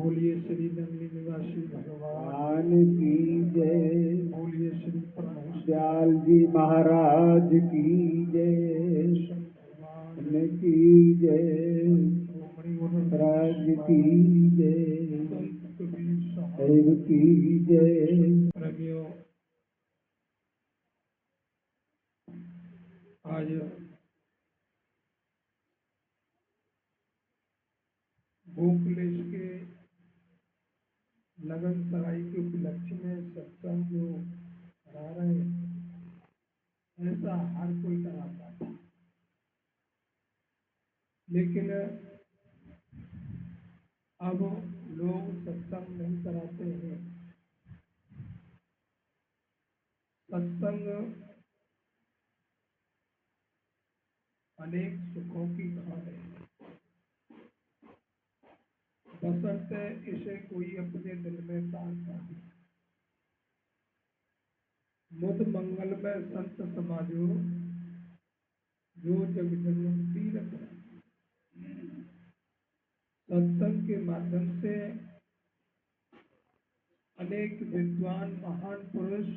बोलिए श्री नंदी निवासी भगवान भगवान की जय। बोलिए श्री परमहंस दयाल जी महाराज की जय। भगवान की जय। राज की जय। संत कबीर साहब देव की जय। प्रेमियों, आज गोकुलेश के लगन सराई के उपलक्ष्य में सत्संग जो करा रहे हैं, ऐसा हर कोई कराता था, लेकिन अब लोग सत्संग नहीं कराते हैं। सत्संग अनेक सुखों की खान है, बशर्ते इसे कोई अपने दिल में तान पाए। मुद मंगल में संत समाजो जो जग जन्म तीरथ है। सत्संग के माध्यम से अनेक विद्वान महान पुरुष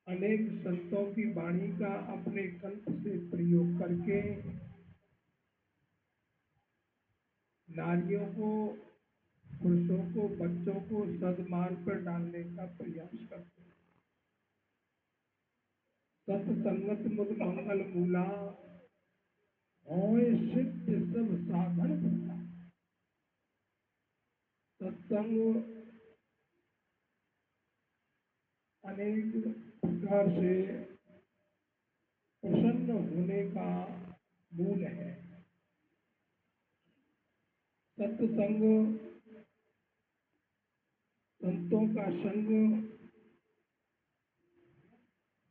अनेक संतों की वाणी का अपने कंठ से प्रयोग करके नारियों को, पुरुषों को, बच्चों को सदमार्ग पर डालने का प्रयास करते हैं। सत्संगत मुद मंगल मूला होय सिद्ध सब साधन भूला। सत्संग अनेक प्रकार से प्रसन्न होने का मूल है। सत्संग संतों का संग,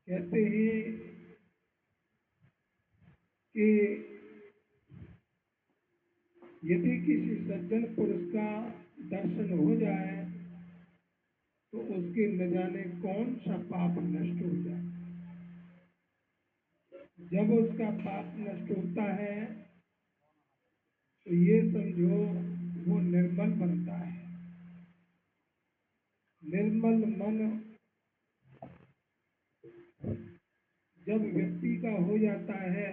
कहते हैं कि यदि किसी सज्जन पुरुष का दर्शन हो जाए तो उसके न जाने कौन सा पाप नष्ट हो जाए। जब उसका पाप नष्ट होता है तो ये समझो वो निर्मल बनता है। निर्मल मन जब व्यक्ति का हो जाता है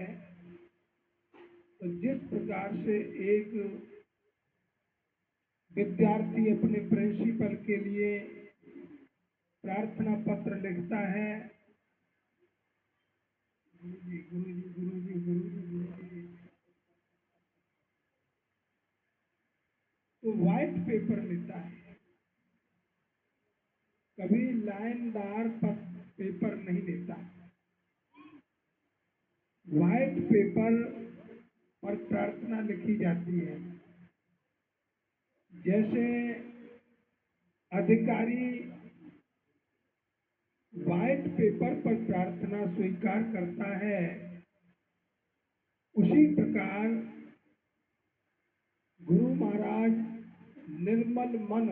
तो जिस प्रकार से एक विद्यार्थी अपने प्रिंसिपल के लिए प्रार्थना पत्र लिखता है, गुरुजी गुरुजी गुरुजी गुरुजी गुरुजी, तो व्हाइट पेपर लेता है, कभी लाइनदार पेपर नहीं लेता। व्हाइट पेपर पर प्रार्थना लिखी जाती है। जैसे अधिकारी व्हाइट पेपर पर प्रार्थना स्वीकार करता है, उसी प्रकार गुरु महाराज निर्मल मन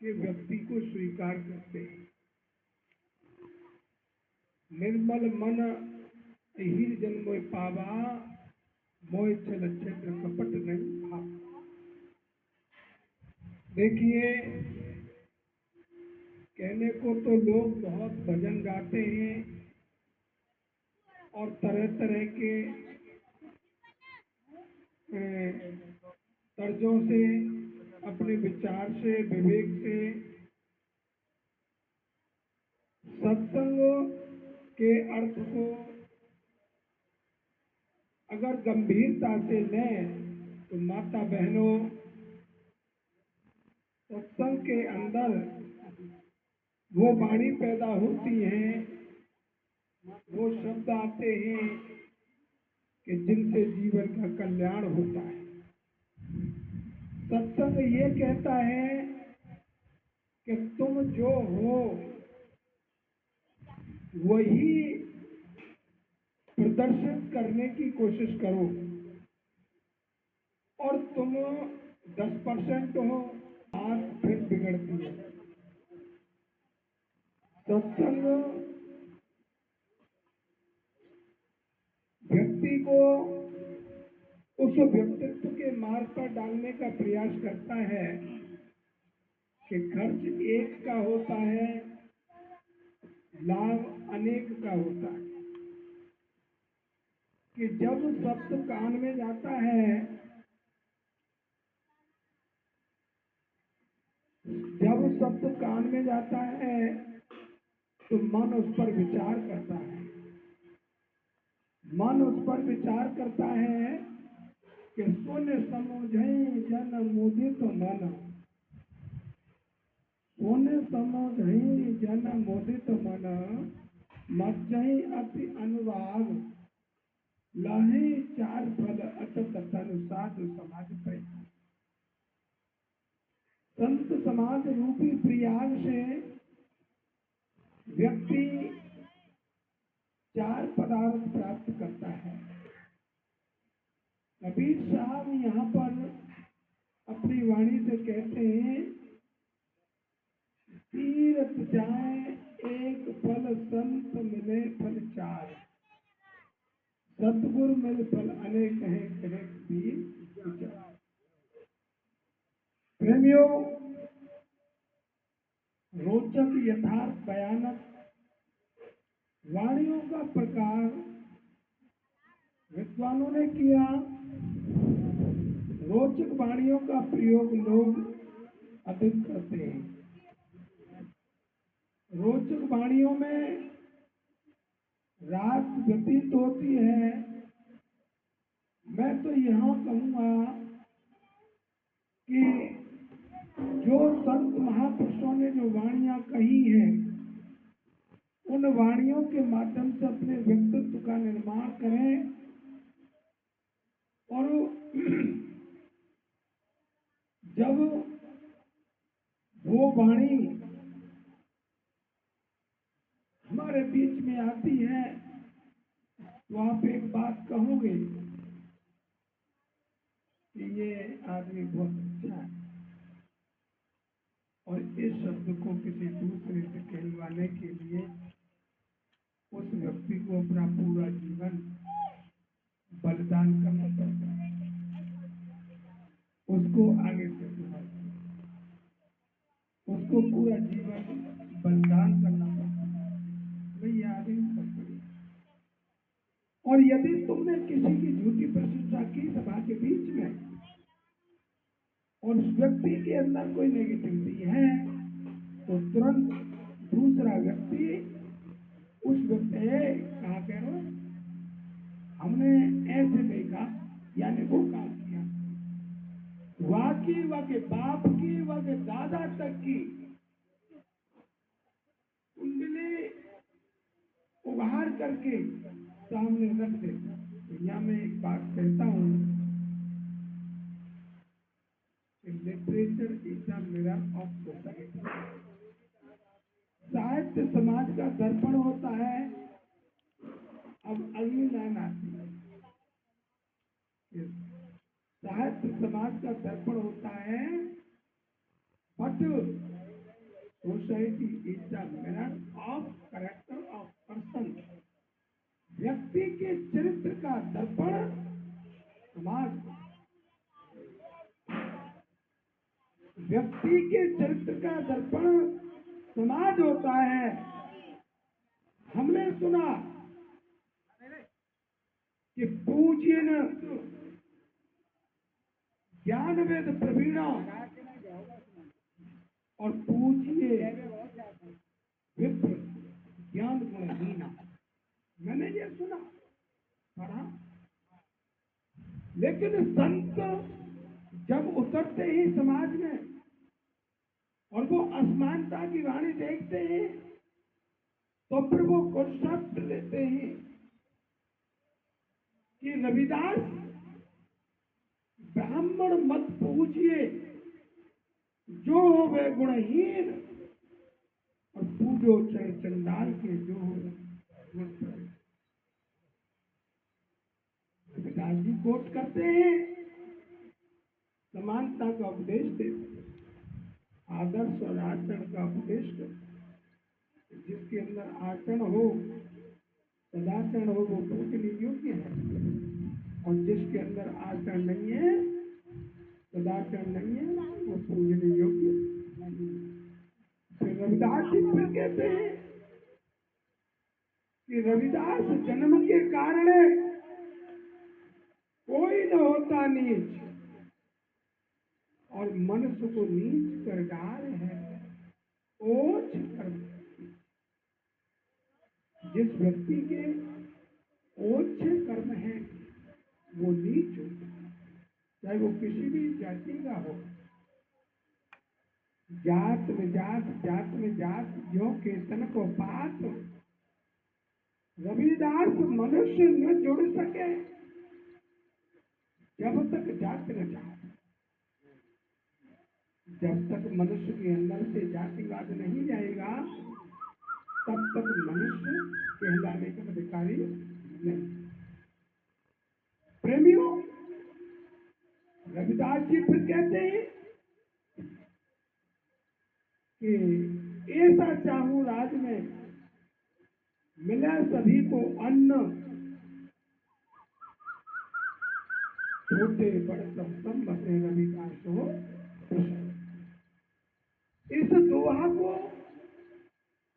के व्यक्ति को स्वीकार करते हैं। निर्मल मन हीर जन्म पावा, मोह छल क्षेत्र कपट नहीं भाव। देखिए, कहने को तो लोग बहुत भजन गाते हैं और तरह तरह के तर्जों से, अपने विचार से, विवेक से सत्संग के अर्थ को अगर गंभीरता से लें तो माता बहनों, सत्संग के अंदर वो वाणी पैदा होती है, वो शब्द आते हैं कि जिनसे जीवन का कल्याण होता है। सत्संग ये कहता है कि तुम जो हो वही प्रदर्शित करने की कोशिश करो, और तुम 10% हो, बात फिर बिगड़ती है। सत्संग व्यक्ति को उस उस व्यक्तित्व के मार्ग पर डालने का प्रयास करता है कि खर्च एक का होता है, लाभ अनेक का होता है। कि जब शब्द कान में जाता है, जब शब्द कान में जाता है तो मन उस पर विचार करता है। मन उस पर विचार करता है कि सुन समझे जन मुदित मन, सुन समझे जन मुदित मन, मज्जहि अति अनुराग, लहे चार फल अचत तनु साधु समाज पे। संत समाज रूपी प्रयाग से व्यक्ति चार पदार्थ प्राप्त करता है। कबीर साहब यहाँ पर अपनी वाणी से कहते हैं, तीर्थ जाए एक फल, संत मिले फल चार, सतगुरु मिल फल अनेक है, कहे कबीर विचार। प्रेमियों, रोचक यथार्थ भयानक वाणियों का प्रकार विद्वानों ने किया। रोचक वाणियों का प्रयोग लोग अधिक करते हैं। रोचक वाणियों में रात व्यतीत होती है। मैं तो यहाँ कहूँगा कि जो संत महापुरुषों ने जो वाणियां कही हैं, उन वाणियों के माध्यम से अपने व्यक्तित्व का निर्माण करें और जब वो वाणी हमारे बीच में आती है तो आप एक बात कहोगे कि ये आदमी बहुत अच्छा है, और इस शब्द को किसी दूसरे से कहलवाने के लिए उस व्यक्ति को अपना पूरा जीवन बलिदान करना पड़ता है, उसको आगे से उसको पूरा जीवन बलिदान करना पड़ता है। भाई आगे सब बढ़िया। और यदि तुमने किसी की झूठी प्रशंसा की सभा के बीच में और उस व्यक्ति के अंदर कोई नेगेटिविटी है तो तुरंत दूसरा व्यक्ति उस व्यक्ति कहा कह रहे हो, हमने ऐसे नहीं कहा, यानी वो काम किया, वाकई वाके बाप की वाके दादा तक की कुंडली उभार करके सामने रख देता। तो यहाँ मैं एक बात कहता हूँ, literature is the mirror of society. साहित्य समाज का दर्पण होता है। अब अगली लाइन आती है, साहित्य समाज का दर्पण होता है, but society is the mirror of character of person. व्यक्ति के चरित्र का दर्पण समाज, व्यक्ति के चरित्र का दर्पण समाज होता है। हमने सुना कि पूज्य न ज्ञान वेद प्रवीणा और पूज्य विप्र ज्ञान गुणहीना। मैंने ये सुना, पढ़ा, लेकिन संत जब उतरते ही समाज में और वो असमानता की वाणी देखते हैं तो फिर वो कॉन्सेप्ट लेते हैं कि रविदास ब्राह्मण मत पूजिए, जो हो वे गुणहीन, और पूजो चाहे चंडाल के जो हो गुण प्रवीण। रविदास जी कोट करते हैं, समानता का उपदेश देते, आदर्श और आचरण का उपदेश करते। जिसके अंदर आचरण हो, सदाचरण हो, वो पूजने योग्य है, और जिसके अंदर आचरण सदाचरण नहीं है, सदाचरण नहीं है, वो पूजने योग्य नहीं है। फिर रविदास जी फिर कहते हैं कि रविदास जन्म के कारण कोई न होता नीच, और मनुष्य को नीच कर डाल है ओछ कर्म। जिस व्यक्ति के ओछ कर्म है वो नीच होता है, चाहे वो किसी भी जाति का हो। जात में जात, जात में जात, जो कीर्तन को पात। रविदास मनुष्य न जुड़ सके जब तक जात न जात, जब तक मनुष्य के अंदर से जातिवाद नहीं जाएगा तब तक मनुष्य कहलाने का अधिकारी नहीं। प्रेमियों, रविदास जी फिर कहते हैं कि ऐसा चाहूं राज में मिला सभी को अन्न, छोटे बड़े सब बसे रविदास हो। इस दोहा को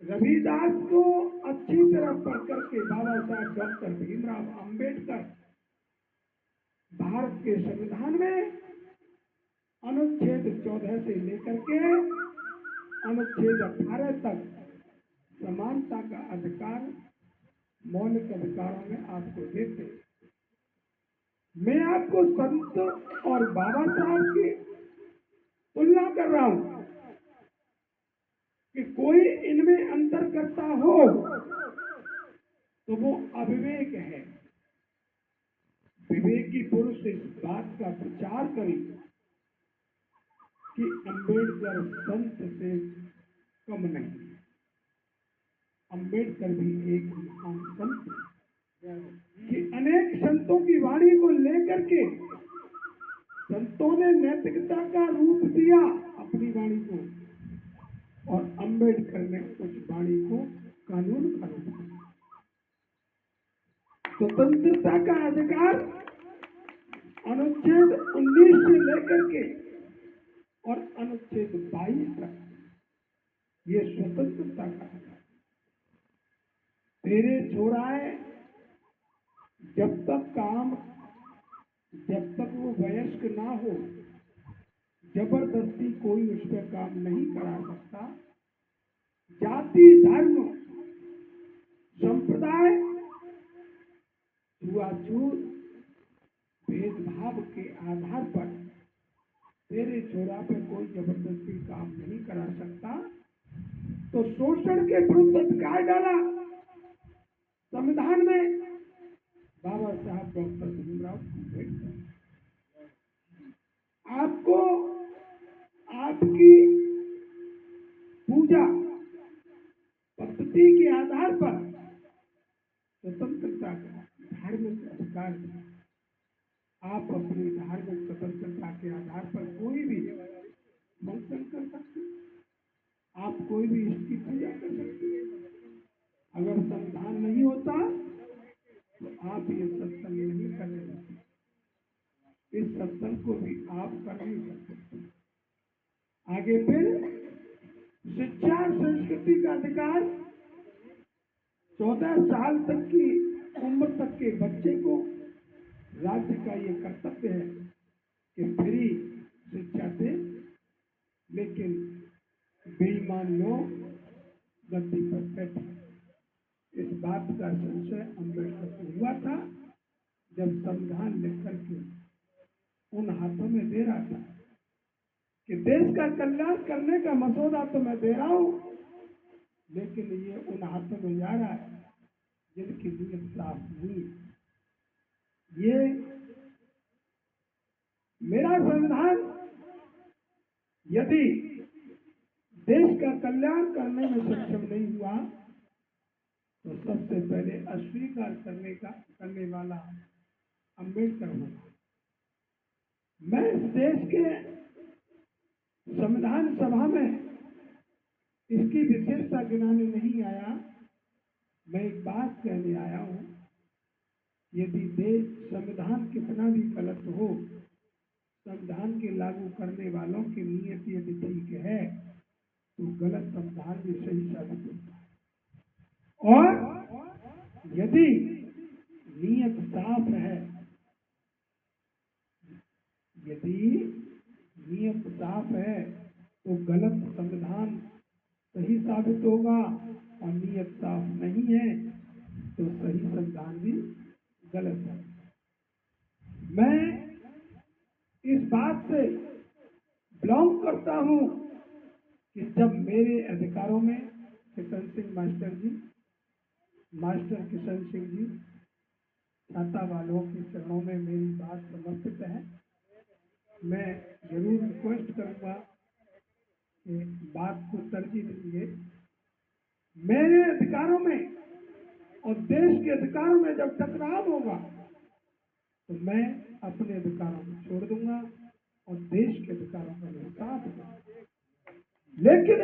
रविदास को अच्छी तरह पढ़ करके बाबा साहब डॉक्टर भीमराव अंबेडकर भारत के संविधान में अनुच्छेद 14 से लेकर के अनुच्छेद 18 तक समानता का अधिकार मौलिक अधिकारों में आपको देते। मैं आपको संत और बाबा साहब की तुलना कर रहा हूं कि कोई इनमें अंतर करता हो तो वो अविवेक है। विवेकी पुरुष इस बात का प्रचार करें कि अंबेडकर संत से कम नहीं, अंबेडकर भी एक महान संत है कि अनेक संतों की वाणी को लेकर के संतों ने नैतिकता का रूप दिया अपनी वाणी को, और अंबेडकर ने उस वाणी को कानून का रूप दिया। स्वतंत्रता का अधिकार अनुच्छेद 19 से लेकर के और अनुच्छेद 22 तक ये स्वतंत्रता का अधिकार। तेरे छोराए जब तक वो वयस्क ना हो जबरदस्ती कोई उस पर काम नहीं करा सकता। जाति, धर्म, संप्रदाय, छुआछूत, भेदभाव के आधार पर तेरे छोरा पे कोई जबरदस्ती काम नहीं करा सकता। तो शोषण के विरुद्ध अधिकार डाला संविधान में बाबा साहब डॉक्टर भीमराव अम्बेडकर। आपको आपकी पूजा पद्धति के आधार पर स्वतंत्रता का धार्मिक अधिकार है। आप अपनी धार्मिक स्वतंत्रता के आधार पर कोई भी फंक्शन कर सकते, आप कोई भी इसकी पूजा कर सकते हैं। अगर संविधान नहीं होता तो आप ये सत्संग नहीं करने देते, इस सत्संग को भी आप कर नहीं सकते। आगे फिर शिक्षा और संस्कृति का अधिकार 14 साल तक की उम्र तक के बच्चे को राज्य का ये कर्तव्य है कि फ्री शिक्षा दे, लेकिन बेईमान लोग गद्दी पर बैठे। इस बात का संशय अम्बेडकर को हुआ था जब संविधान लिख करके उन हाथों में दे रहा था कि देश का कल्याण करने का मसौदा तो मैं दे रहा हूं, लेकिन ये उन हाथों में जा रहा है जिनकी नीयत साफ नहीं। ये मेरा संविधान यदि देश का कल्याण करने में सक्षम नहीं हुआ तो सबसे पहले अस्वीकार करने वाला अम्बेडकर होगा। मैं इस देश के संविधान सभा में इसकी विशेषता गिनाने नहीं आया, मैं एक बात कहने आया हूं यदि देश संविधान कितना भी गलत हो, संविधान के लागू करने वालों की नीयत यदि ठीक है तो गलत संविधान भी सही साबित होता है। और यदि नीयत साफ है, यदि नियत साफ है तो गलत संविधान सही साबित होगा, और नियत साफ नहीं है तो सही संविधान भी गलत है। मैं इस बात से बिलोंग करता हूं कि जब मेरे अधिकारों में किशन सिंह मास्टर किशन सिंह जी छाता वालों के चरणों में मेरी बात समर्पित है। मैं जरूर रिक्वेस्ट करूंगा कि बात को तरजीह दीजिए। मेरे अधिकारों में और देश के अधिकारों में जब टकराव होगा तो मैं अपने अधिकारों को छोड़ दूंगा और देश के अधिकारों का मैं साथ दूंगा। लेकिन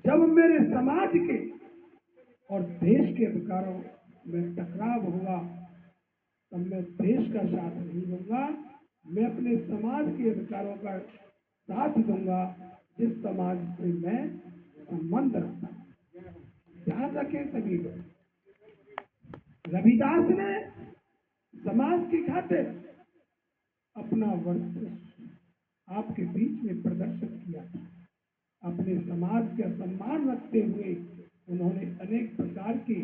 जब मेरे समाज के और देश के अधिकारों में टकराव होगा तब मैं देश का साथ नहीं दूंगा, मैं अपने समाज के अधिकारों का साथ दूंगा जिस समाज से मैं संबंध रखता हूं। ध्यान रखें सभी लोग, रविदास ने समाज की खातिर अपना वर्चस्व आपके बीच में प्रदर्शित किया था। अपने समाज का सम्मान रखते हुए उन्होंने अनेक प्रकार के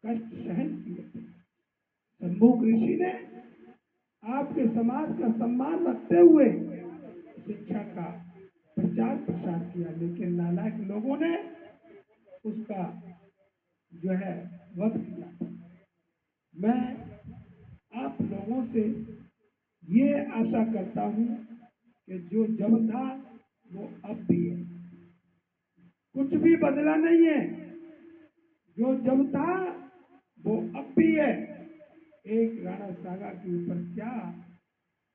कष्ट सहन किए थे। शंभुक ऋषि ने आपके समाज का सम्मान रखते हुए शिक्षा का प्रचार प्रसार किया, लेकिन नालायक लोगों ने उसका जो है वध किया। मैं आप लोगों से ये आशा करता हूं कि जो जब था वो अब भी है, कुछ भी बदला नहीं है। जो जब था वो अब भी है। एक राणा सागा के ऊपर क्या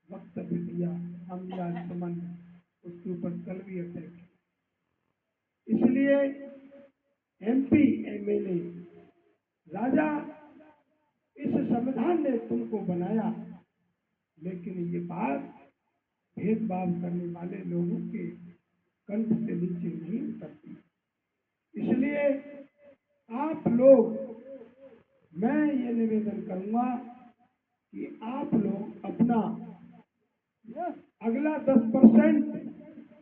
वक्तव्य दिया अमला सुमन, उसके ऊपर कल भी अटैक। इसलिए MP MLA राजा, इस संविधान ने तुमको बनाया, लेकिन ये बात भेदभाव करने वाले लोगों के कंठ से नीचे नहीं उतरती। इसलिए आप लोग, मैं ये निवेदन करूंगा कि आप लोग अपना अगला 10%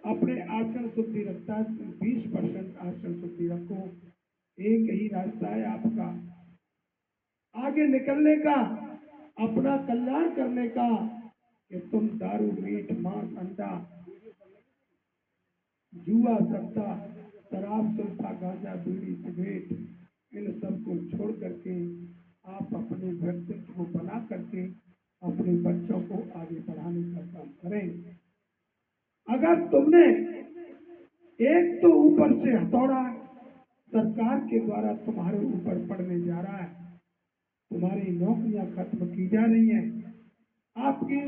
अपने आचरण शुद्धि रखता है, 20% आचरण शुद्धि रखो। एक ही रास्ता है आपका आगे निकलने का, अपना कल्याण करने का, कि तुम दारू, मीट, मांस, अंडा, जुआ, सट्टा, शराब, सुल्फा, गांजा, बीड़ी, सिगरेट, इन सब को छोड़ करके आप अपने व्यक्तित्व को बना करके अपने बच्चों को आगे बढ़ाने का काम करें। अगर तुमने एक तो ऊपर से हथौड़ा सरकार के द्वारा तुम्हारे ऊपर पड़ने जा रहा है, तुम्हारी नौकरियां खत्म की जा रही हैं, आपकी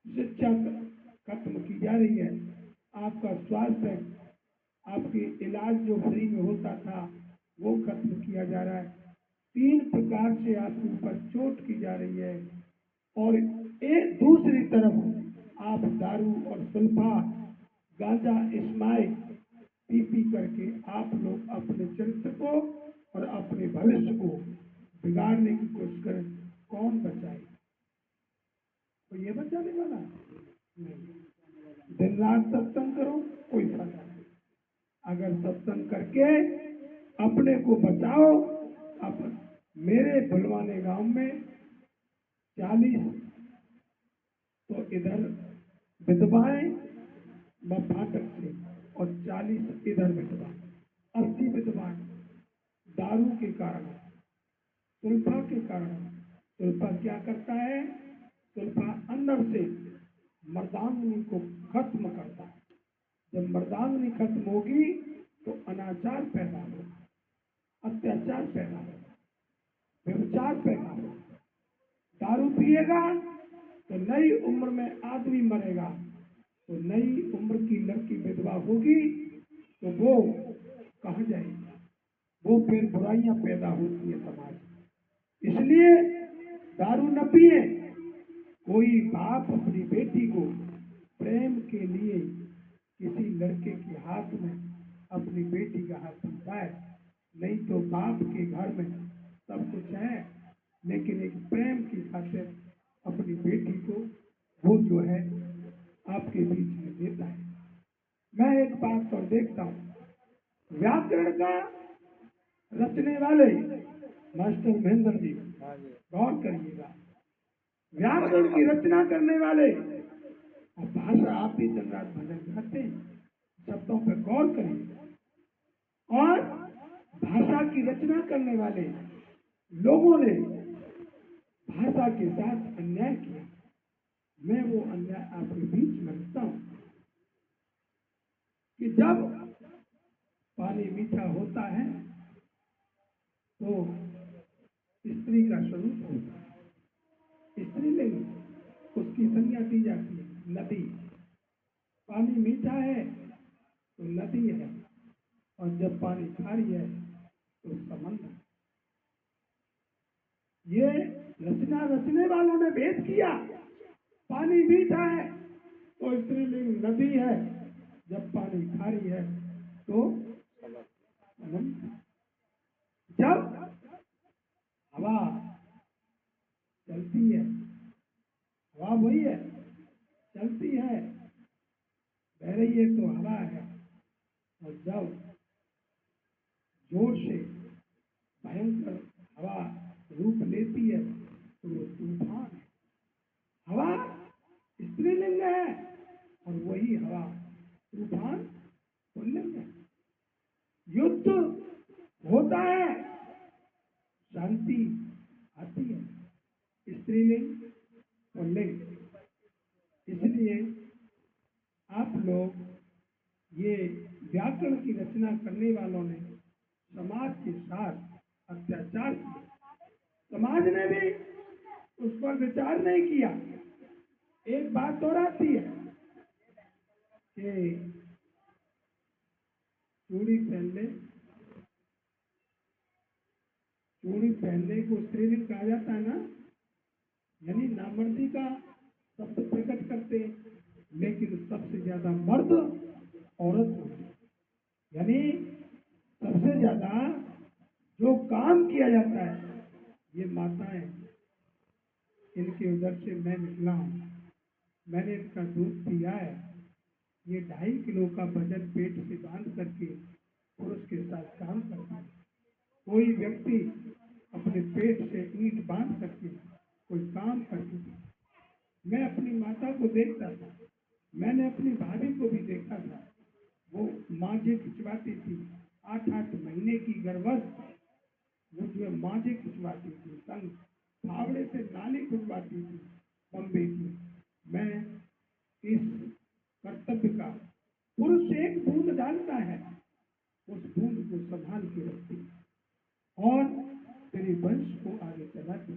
शिक्षा खत्म की जा रही है, आपका स्वास्थ्य, आपकी इलाज जो फ्री में होता था वो खत्म किया जा रहा है। 3 प्रकार से आपके ऊपर चोट की जा रही है, और एक दूसरी तरफ आप दारू और सुल्फा, गांजा, स्माइक पी करके आप लोग अपने चरित्र को और अपने भविष्य को बिगाड़ने की कोशिश करें। कौन बचाए? तो ये बचाने वाला नहीं। दिन रात सत्संग करो, कोई फायदा नहीं। अगर सत्संग करके अपने को बचाओ, मेरे भुलवाने गांव में 40 तो इधर विधवाएं व फाटक से, और 40 इधर विधवा, 80 विधवाएं दारू के कारण, सुल्फा के कारण। सुल्फा क्या करता है? सुल्फा अंदर से मर्दांगनी को खत्म करता है। जब मर्दांगनी खत्म होगी तो अनाचार पैदा होगा, अत्याचार पैदा होगा, व्यभिचार पैदा होगा। दारू पिएगा तो नई उम्र में आदमी मरेगा, तो नई उम्र की लड़की विधवा होगी तो वो कहाँ जाएगी? वो फिर बुराइयां पैदा होती है समाज में। इसलिए दारू न पिए। कोई बाप अपनी बेटी को प्रेम के लिए किसी लड़के के हाथ में अपनी बेटी का हाथ थमाए। नहीं तो बाप के घर में सब कुछ है, लेकिन एक प्रेम की खातिर अपनी बेटी को वो जो है आपके बीच में देता है। मैं एक बात और देखता हूँ, व्याकरण का रचने वाले मास्टर महेंद्र जी, गौर करिएगा, व्याकरण की रचना करने वाले, और भाषा आप भी दिन रात भजन गाते हैं, शब्दों पर गौर करिए। और भाषा की रचना करने वाले लोगों ने भाषा के साथ अन्याय किया। मैं वो अन्याय आपके बीच में रखता हूं कि जब पानी मीठा होता है तो स्त्री का स्वरूप होता है, स्त्रीलिंग, उसकी संज्ञा दी जाती है नदी। पानी मीठा है तो नदी है, और जब पानी खारी है तो समुद्र। ये रचना रचने वालों ने भेद किया। पानी मीठा है तो स्त्रीलिंग नदी है, जब पानी खारी है तो समुद्र। जब हवा चलती है, हवा वही है, चलती है, बह रही है तो हवा है, और जब जोर से भयंकर हवा रूप लेती है तो वो तूफान है। हवा स्त्रीलिंग है और वही हवा तूफान पुल्लिंग है। युद्ध होता है, शांति आती है, स्त्रीलिंग पुल्लिंग। इसलिए आप लोग, ये व्याकरण की रचना करने वालों ने समाज के साथ अत्याचार किया। समाज ने भी उस पर विचार नहीं किया। एक बात और आती है कि चूड़ी पहनने को स्त्रीलिंग कहा जाता है ना, यानी नामर्दी का शब्द प्रकट करते हैं, लेकिन सबसे ज्यादा मर्द औरत होती है। यानी सबसे ज्यादा जो काम किया जाता है ये माताएं। इनके उधर से मैं निकला हूँ, मैंने इनका दूध पिया है। ये 2.5 किलो का वजन पेट से बांध करके पुरुष के साथ काम करता है। कोई व्यक्ति अपने पेट से ईंट बांध करके कोई काम करती थी। मैं अपनी माता को देखता था, मैंने अपनी भाभी को भी देखा था। वो मांझे खिंचवाती थी, 8-8 महीने की गर्भस्थ, वो जो मांझे खिंचवाती थी, संग फावड़े से नाली खुदवाती थी बम्बे की। मैं इस कर्तव्य का, पुरुष एक बूंद डालता है, उस बूंद को संभाल के रखती और तेरे वंश को आगे चलाती।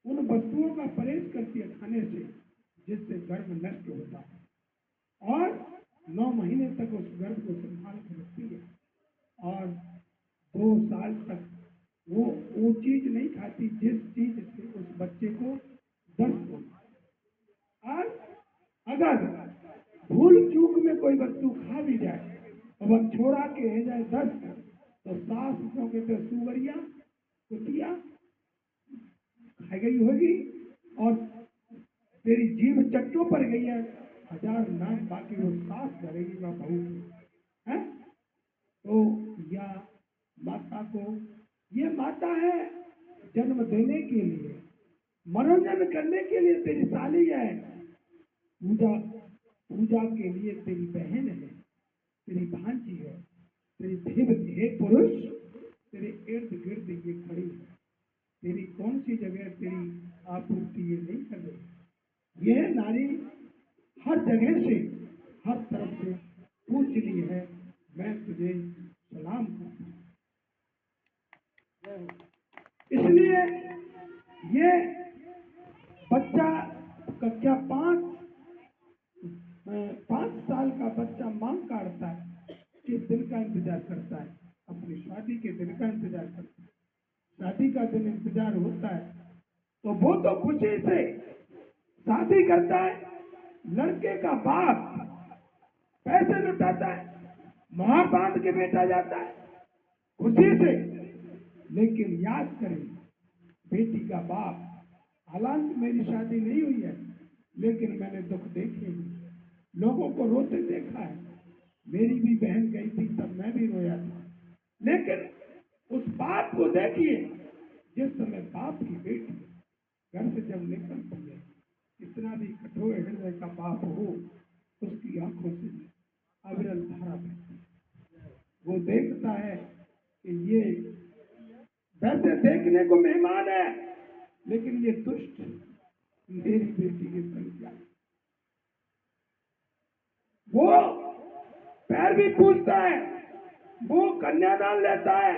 उन वस्तुओं का परहेज करती है खाने से जिससे गर्भ नष्ट होता है, और 9 महीने तक उस गर्भ को संभाल के रखती है, और 2 साल तक वो चीज नहीं खाती जिस चीज से उस बच्चे को दस्त हो। और अगर भूल चूक में कोई वस्तु खा भी जाए और वह छोड़ा के रह जाए दस्त, तो सास को कहते सुवरिया कुतिया खाई गई होगी, और तेरी जीभ चट्टों पर गई है, 1000 नाम बाकी वो सास करेगी वह बहू है। तो या माता को, ये माता है जन्म देने के लिए, मनोरंजन करने के लिए तेरी साली है, पूजा के लिए तेरी बहन है, तेरी भांजी है, तेरी देव है। पुरुष तेरे इर्द गिर्द ये खड़ी है, तेरी कौन सी जगह तेरी आपूर्ति ये नहीं कर रही। यह नारी हर जगह से, हर तरफ से पूजनीय है। मैं तुझे सलाम करता हूँ। इसलिए ये बच्चा कक्षा 5 साल का बच्चा मांग काटता है, किस दिन का इंतजार करता है, अपनी शादी के दिन का इंतजार करता है। शादी का दिन इंतजार होता है तो वो तो खुशी से शादी करता है, लड़के का बाप पैसे लुटाता है, मुहर बांध के बेटा जाता है खुशी से। लेकिन याद करें, बेटी का बाप, हालांकि मेरी शादी नहीं हुई है, लेकिन मैंने दुख देखे हैं, लोगों को रोते देखा है। मेरी भी बहन गई थी तब मैं भी रोया था। लेकिन उस बाप को देखिए, जिस समय बाप की बेटी घर से जब निकलती है, कितना भी कठोर हृदय का बाप हो, उसकी आंखों से अविरल धारा बहती है। वो देखता है कि ये वैसे देखने को मेहमान है, लेकिन ये दुष्ट मेरी बेटी की संख्या। वो पैर भी पूछता है, वो कन्यादान लेता है,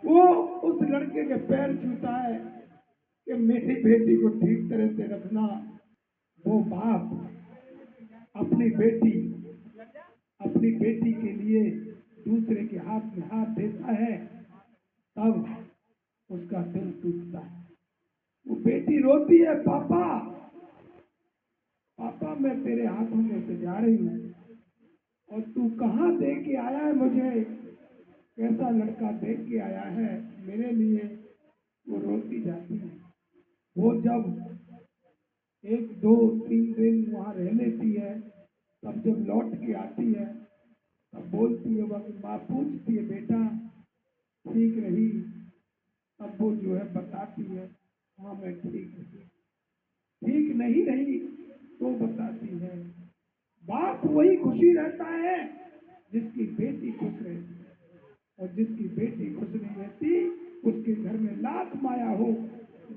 वो उस लड़के के पैर छूता है कि मेरी बेटी को ठीक तरह से रखना। वो बाप अपनी बेटी के लिए दूसरे के हाथ में हाथ देता है, तब उसका दिल टूटता है। वो बेटी रोती है, पापा पापा मैं तेरे हाथों में से जा रही हूँ, और तू कहाँ दे के आया है मुझे, कैसा लड़का देख के आया है मेरे लिए। वो रोती जाती है। वो जब 1 2 3 दिन वहाँ रह लेती है, तब जब लौट के आती है, तब बोलती है, वह माँ पूछती है, बेटा ठीक रही? तब वो जो है बताती है, हाँ मैं ठीक रही। ठीक नहीं रही तो बताती है। बाप वही खुशी रहता है जिसकी बेटी खुश रहती है, और जिसकी बेटी खुश नहीं रहती, उसके घर में लाख माया हो,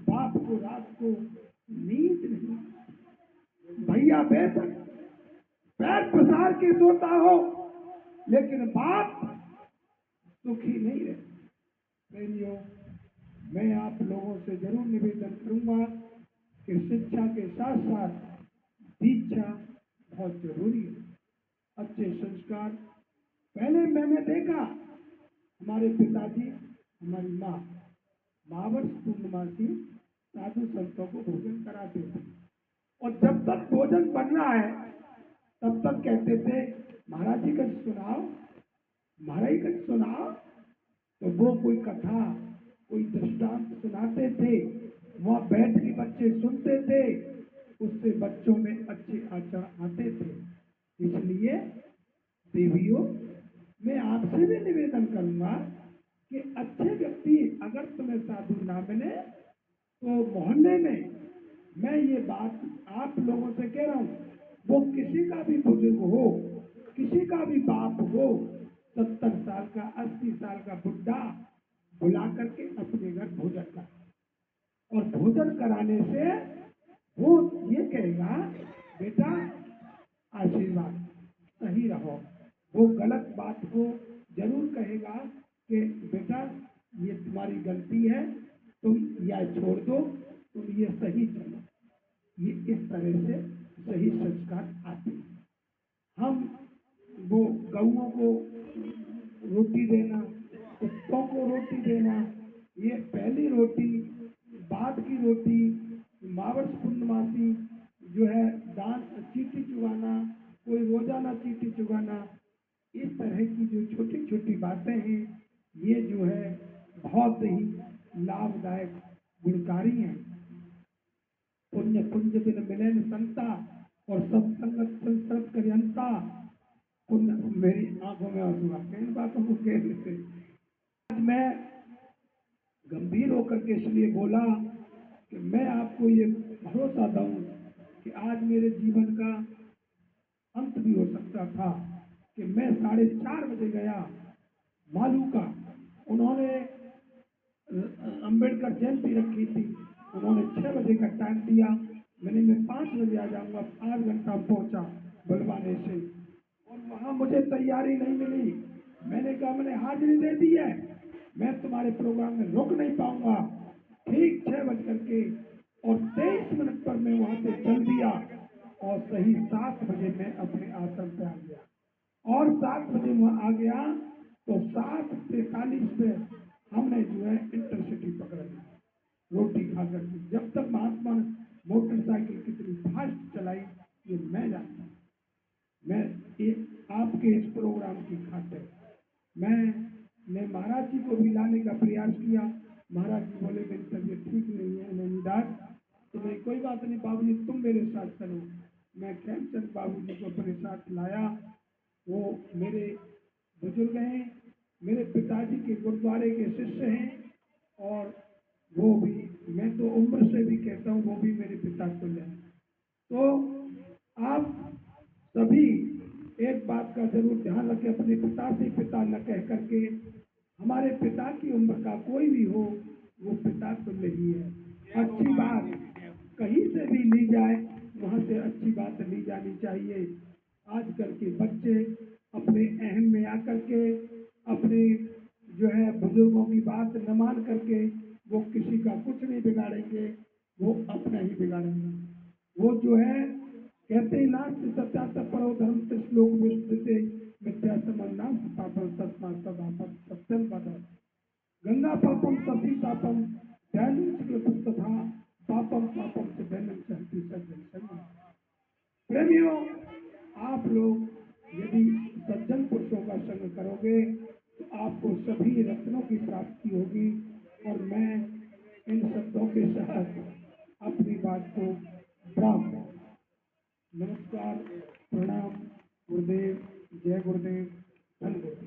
बाप को रात को नींद नहीं। भैया बेशक पैर पसार के सोता हो, लेकिन बाप सुखी नहीं रहता। प्रेमियों, मैं आप लोगों से जरूर निवेदन करूंगा कि शिक्षा के साथ साथ दीक्षा बहुत जरूरी है। अच्छे संस्कार, पहले मैंने देखा हमारे पिताजी, हमारी माँ महावर्ष पूर्णमासी साधु संतों को भोजन कराते थे, और जब तक भोजन बन रहा है तब तक कहते थे, महाराज जी कुछ सुनाओ, महाराज जी कुछ सुनाओ। तो वो कोई कथा, कोई दृष्टांत सुनाते थे, वहाँ बैठ के बच्चे सुनते थे, उससे बच्चों में अच्छे आचरण आते थे। इसलिए देवियों, मैं आपसे भी निवेदन करूंगा कि अच्छे व्यक्ति अगर तुम्हें साधु ना मिले, तो मोहल्ले में, मैं ये बात आप लोगों से कह रहा हूँ, वो किसी का भी बुजुर्ग हो, किसी का भी बाप हो, 70 साल का 80 साल का बुढ़ा बुला करके अपने घर भोजन कर, और भोजन कराने से वो ये कहेगा, बेटा आशीर्वाद, सही रहो। वो गलत बात को जरूर कहेगा कि बेटा ये तुम्हारी गलती है, तुम या छोड़ दो, तुम ये सही चलो। ये इस तरह से सही संस्कार आते हैं। हम वो गऊओं को रोटी देना, कुत्तों को रोटी देना, ये पहली रोटी, बाद की रोटी, मावर्ष पूर्णमासी जो है दान चीटी चुगाना, कोई रोजाना चीटी चुगाना, इस तरह की जो छोटी छोटी बातें हैं, ये जो है बहुत ही लाभदायक गुणकारी हैं। पुण्य पुंज बिन मिलन संता, और सत्संगत संसर्ग कर्यंता। पुण्य, मेरी आंखों में आंसू आते हैं इन बातों को कह देते। आज मैं गंभीर होकर के इसलिए बोला कि मैं आपको ये भरोसा दूं कि आज मेरे जीवन का अंत भी हो सकता था कि मैं 4:30 बजे गया मालू का, उन्होंने अंबेडकर जयंती रखी थी, उन्होंने 6 बजे का टाइम दिया, मैं 5 बजे आ जाऊंगा, 5 घंटा पहुंचा बुलवाने से, और वहां मुझे तैयारी नहीं मिली। मैंने कहा मैंने हाजिरी दे दी है, मैं तुम्हारे प्रोग्राम में रुक नहीं पाऊंगा। ठीक 6 बज करके और 23 मिनट पर मैं वहां से चल दिया, और सही 7 बजे मैं अपने आश्रम पे आ गया, और 7 बजे वहां आ गया तो 7:43 पे हमने जो है इंटरसिटी पकड़ ली। रोटी खा करके। जब तक महात्मा ने मोटरसाइकिल कितनी फास्ट चलाई ये मैं जानता हूँ। मैं ये आपके इस प्रोग्राम की खातिर मैंने महाराज जी को भी लाने का प्रयास किया। महाराज जी बोले मेरी तबीयत ठीक नहीं है नैनीदास, तो मैं कोई बात नहीं बाबू जी तुम मेरे साथ चलो। मैं खेमचंद बाबू जी को अपने साथ लाया। वो मेरे बुजुर्ग हैं, मेरे पिताजी के गुरुद्वारे के शिष्य हैं, और वो भी, मैं तो उम्र से भी कहता हूँ वो भी मेरे पिता तुल्य हैं। तो आप सभी एक बात का जरूर ध्यान रखें, अपने पिता से पिता न कह करके। हमारे पिता की उम्र का कोई भी हो वो पिता तुल्य ही है। अच्छी बात कहीं से भी ली जाए वहां से अच्छी बात ली जानी चाहिए। आजकल के बच्चे अपने अहम में आकर के अपने जो है बुजुर्गों की बात न मान करके वो किसी का कुछ नहीं बिगाड़ेंगे, वो अपना ही बिगाड़ेंगे। वो जो है कहते हैं नास्ति सत्यात परो धर्म श्लोक विस्तृते मिथ्या समन्ना पापम तस्मा सदा सत्यम पद। गंगा पापम सभी पापम दैनम तथा पापम पापम से दैनम सहती सज्जन संग। प्रेमियों, आप लोग यदि सज्जन पुरुषों का संग करोगे तो आपको सभी रत्नों की प्राप्ति होगी। और मैं इन शब्दों के साथ अपनी बात को विराम दूं। नमस्कार, प्रणाम, गुरुदेव, जय गुरुदेव, धन गुरुदेव।